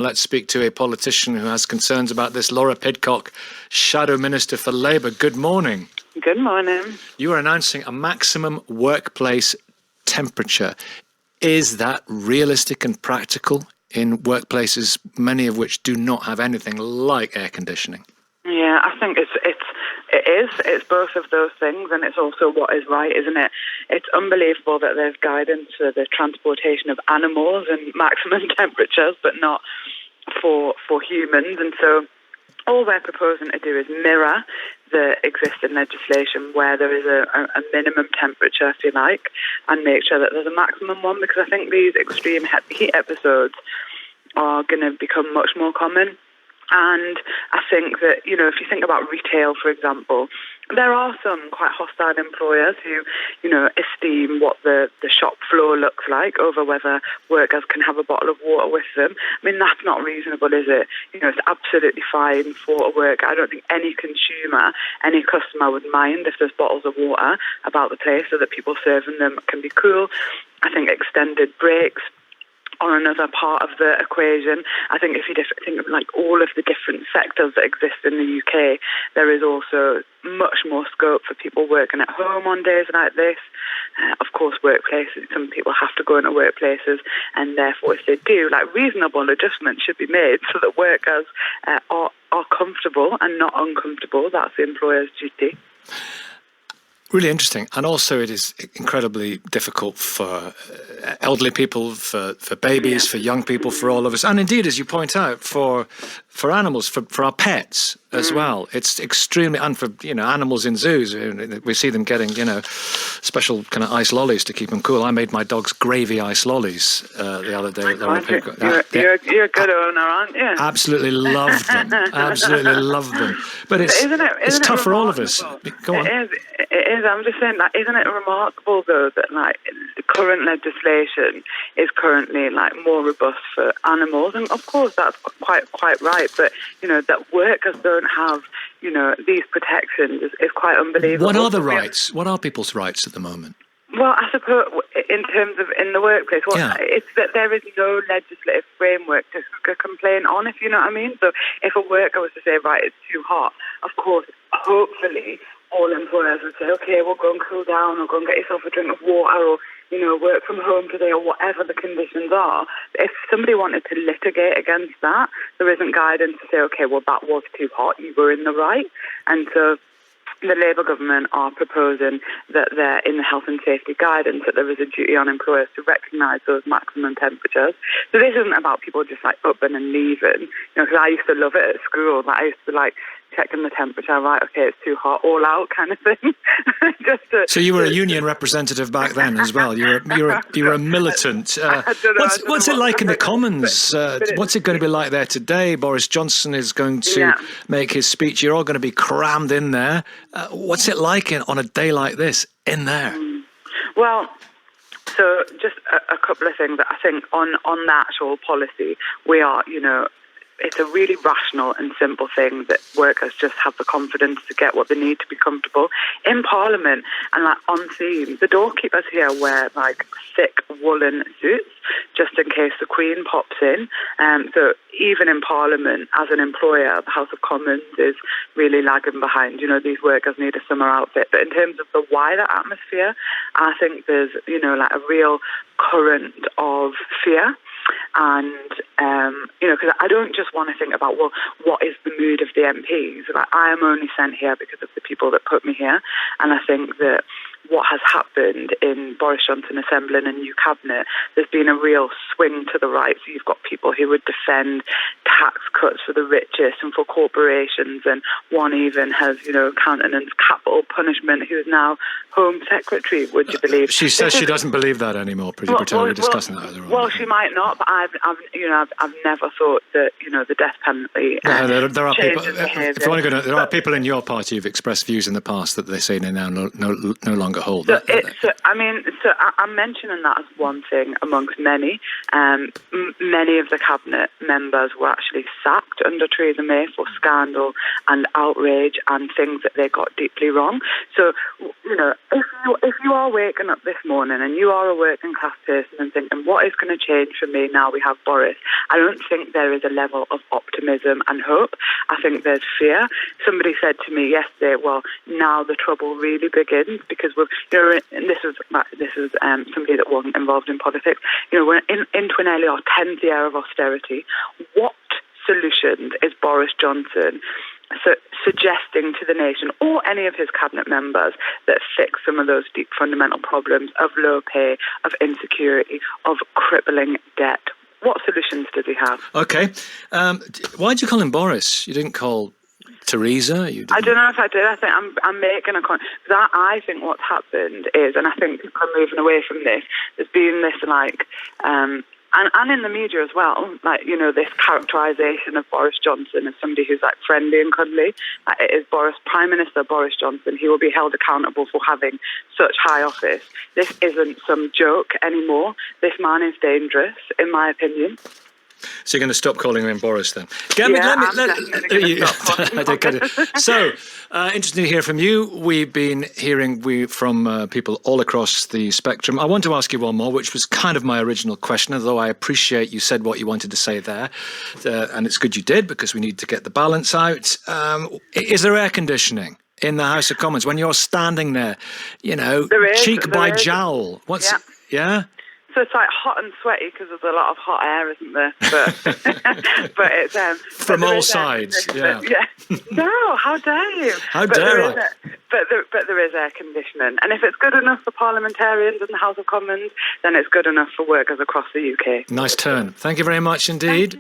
Let's speak to a politician who has concerns about this. Laura Pidcock, Shadow Minister for Labour. Good morning. Good morning. You are announcing a maximum workplace temperature. Is that realistic and practical in workplaces, many of which do not have anything like air conditioning? Yeah, I think it is. It's both of those things, and it's also what is right, isn't it? It's unbelievable that there's guidance for the transportation of animals and maximum temperatures, but not for humans. And so all we're proposing to do is mirror the existing legislation where there is a minimum temperature, if you like, and make sure that there's a maximum one, because I think these extreme heat episodes are going to become much more common. And I think that, if you think about retail, for example, there are some quite hostile employers who, esteem what the shop floor looks like over whether workers can have a bottle of water with them. I mean, that's not reasonable, is it? It's absolutely fine for a worker. I don't think any consumer, any customer would mind if there's bottles of water about the place so that people serving them can be cool. I think extended breaks on another part of the equation. I think if you think of like all of the different sectors that exist in the UK, there is also much more scope for people working at home on days like this. Of course, workplaces, some people have to go into workplaces, and therefore if they do, reasonable adjustments should be made so that workers are comfortable and not uncomfortable. That's the employer's duty. Really interesting. And also it is incredibly difficult for elderly people, for babies, for young people, for all of us. And indeed, as you point out, for animals, for our pets as well. It's extremely, and for, animals in zoos. We see them getting, special kind of ice lollies to keep them cool. I made my dogs gravy ice lollies the other day. You're a good owner, aren't you? Absolutely love them. Absolutely love them. But it's tough for all of us. Go on. It is. I'm just saying, isn't it remarkable though that the current legislation is currently more robust for animals, and of course that's quite right. But that workers don't have these protections is quite unbelievable. What are the rights? What are people's rights at the moment? Well, I suppose in terms of in the workplace, it's that there is no legislative framework to complain on, if you know what I mean. So if a worker was to say, right, it's too hot, of course, hopefully all employers would say, okay, well, go and cool down, or go and get yourself a drink of water, or work from home today, or whatever the conditions are. If somebody wanted to litigate against that, there isn't guidance to say, okay, well, that was too hot, you were in the right. And so the Labour government are proposing that there, in the health and safety guidance, that there is a duty on employers to recognise those maximum temperatures. So this isn't about people just upping and leaving. Because I used to love it at school. I used to checking the temperature, right? Okay, it's too hot, all out kind of thing. So you were a union representative back then as well. You were a militant. What's it like in the Commons? What's it going to be like there today? Boris Johnson is going to make his speech. You're all going to be crammed in there. What's it like on a day like this in there? Well, so just a couple of things. I think on the actual policy, we are, it's a really rational and simple thing that workers just have the confidence to get what they need to be comfortable. In Parliament and on theme, the doorkeepers here wear thick woolen suits just in case the Queen pops in. So even in Parliament, as an employer, the House of Commons is really lagging behind. These workers need a summer outfit. But in terms of the wider atmosphere, I think there's, a real current of fear. And, because I don't just want to think about, well, what is the mood of the MPs? I am only sent here because of the people that put me here. And I think that what has happened in Boris Johnson assembling a new cabinet, there's been a real swing to the right. So you've got people who would defend tax cuts for the richest and for corporations, and one even has, countenanced capital punishment, who is now Home Secretary, would you believe? She says she doesn't believe that anymore. We were discussing that earlier on. Well, she might not, but I've never thought that, the death penalty. There are people. If you want to go, there are people in your party who've expressed views in the past that they say they now no longer hold. So I'm mentioning that as one thing amongst many. Many of the cabinet members were actually actually sacked under Theresa May for scandal and outrage and things that they got deeply wrong. So, if you are waking up this morning and you are a working class person and thinking, what is going to change for me now we have Boris? I don't think there is a level of optimism and hope. I think there's fear. Somebody said to me yesterday, well, now the trouble really begins, because and this is somebody that wasn't involved in politics. We're into nearly our 10th year of austerity. What solutions is Boris Johnson suggesting to the nation, or any of his cabinet members, that fix some of those deep fundamental problems of low pay, of insecurity, of crippling debt? What solutions does he have? Okay. Why did you call him Boris? You didn't call Theresa? I don't know if I did. I think I'm making a comment. I think what's happened is, and I think people are moving away from this, there's been this and in the media as well, this characterisation of Boris Johnson as somebody who's friendly and cuddly. It is Prime Minister Boris Johnson. He will be held accountable for having such high office. This isn't some joke anymore. This man is dangerous, in my opinion. So you're going to stop calling him Boris then? So, interesting to hear from you. We've been hearing from people all across the spectrum. I want to ask you one more, which was kind of my original question, although I appreciate you said what you wanted to say there. And it's good you did, because we need to get the balance out. Is there air conditioning in the House of Commons when you're standing there, cheek by jowl? Yeah? So it's hot and sweaty because there's a lot of hot air, isn't there? But but it's from all sides. Yeah. No, how dare you? How dare I? But there is air conditioning, and if it's good enough for parliamentarians in the House of Commons, then it's good enough for workers across the UK. Nice turn. Thank you very much indeed.